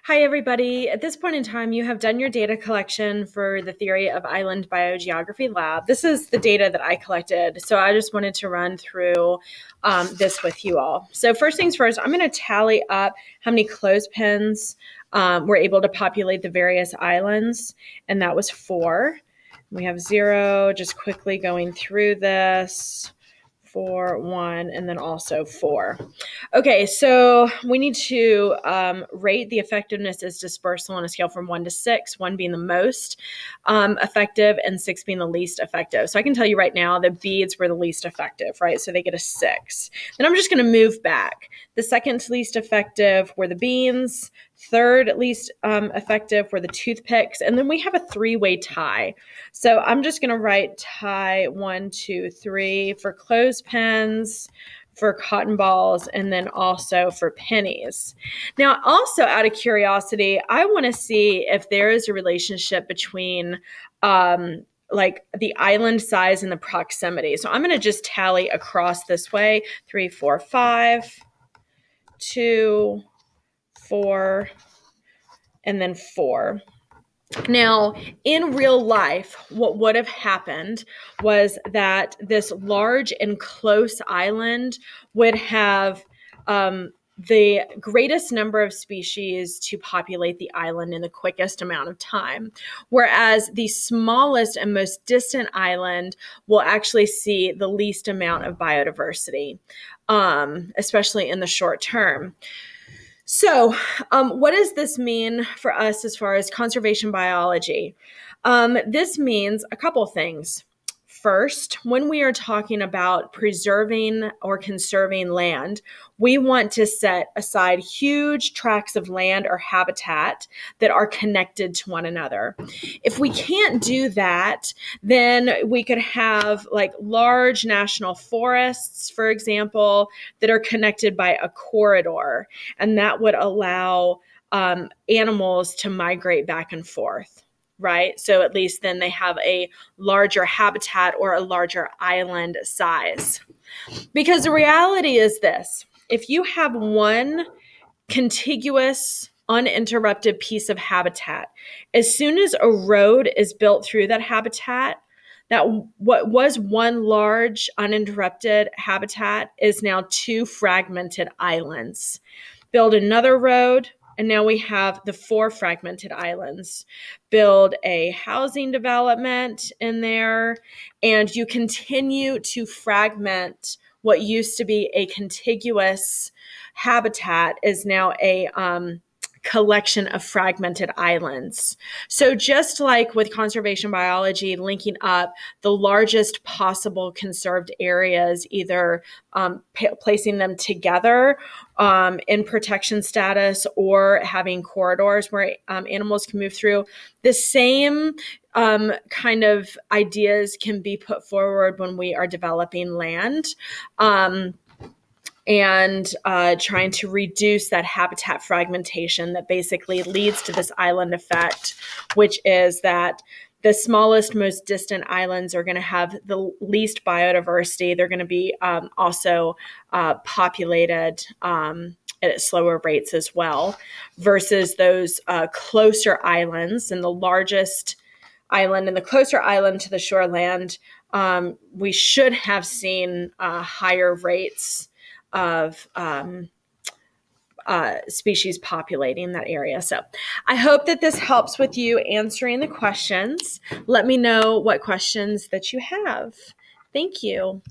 Hi, everybody. At this point in time, you have done your data collection for the Theory of Island Biogeography Lab. This is the data that I collected, so I just wanted to run through this with you all. So first things first, I'm going to tally up how many clothespins were able to populate the various islands, and that was 4. We have 0, just quickly going through this. 4, 1, and then also 4. Okay, so we need to rate the effectiveness as dispersal on a scale from 1 to 6, 1 being the most effective and 6 being the least effective. So I can tell you right now the beads were the least effective, right? So they get a 6. Then I'm just going to move back. The second least effective were the beans. Third least effective were the toothpicks. And then we have a 3-way tie. So I'm just going to write tie 1, 2, 3 for clothespins, for cotton balls, and then also for pennies. Now, also out of curiosity, I want to see if there is a relationship between like the island size and the proximity. So I'm going to just tally across this way: 3, 4, 5, 2, 4, and then 4. Now, in real life, what would have happened was that this large and close island would have the greatest number of species to populate the island in the quickest amount of time, whereas the smallest and most distant island will actually see the least amount of biodiversity, especially in the short term. So what does this mean for us as far as conservation biology? This means a couple things. First, when we are talking about preserving or conserving land, we want to set aside huge tracts of land or habitat that are connected to one another. If we can't do that, then we could have like large national forests, for example, that are connected by a corridor, and that would allow animals to migrate back and forth. Right? So at least then they have a larger habitat or a larger island size. Because the reality is this: if you have one contiguous, uninterrupted piece of habitat, as soon as a road is built through that habitat, that what was one large, uninterrupted habitat is now 2 fragmented islands. Build another road, and now we have the 4 fragmented islands. Build a housing development in there, and you continue to fragment what used to be a contiguous habitat is now a collection of fragmented islands. So just like with conservation biology, linking up the largest possible conserved areas, either placing them together in protection status or having corridors where animals can move through, the same kind of ideas can be put forward when we are developing land. And trying to reduce that habitat fragmentation that basically leads to this island effect, which is that the smallest, most distant islands are going to have the least biodiversity. They're going to be also populated at slower rates as well, versus those closer islands. And the largest island and the closer island to the shoreland, we should have seen higher rates of species populating that area. So I hope that this helps with you answering the questions. Let me know what questions that you have. Thank you.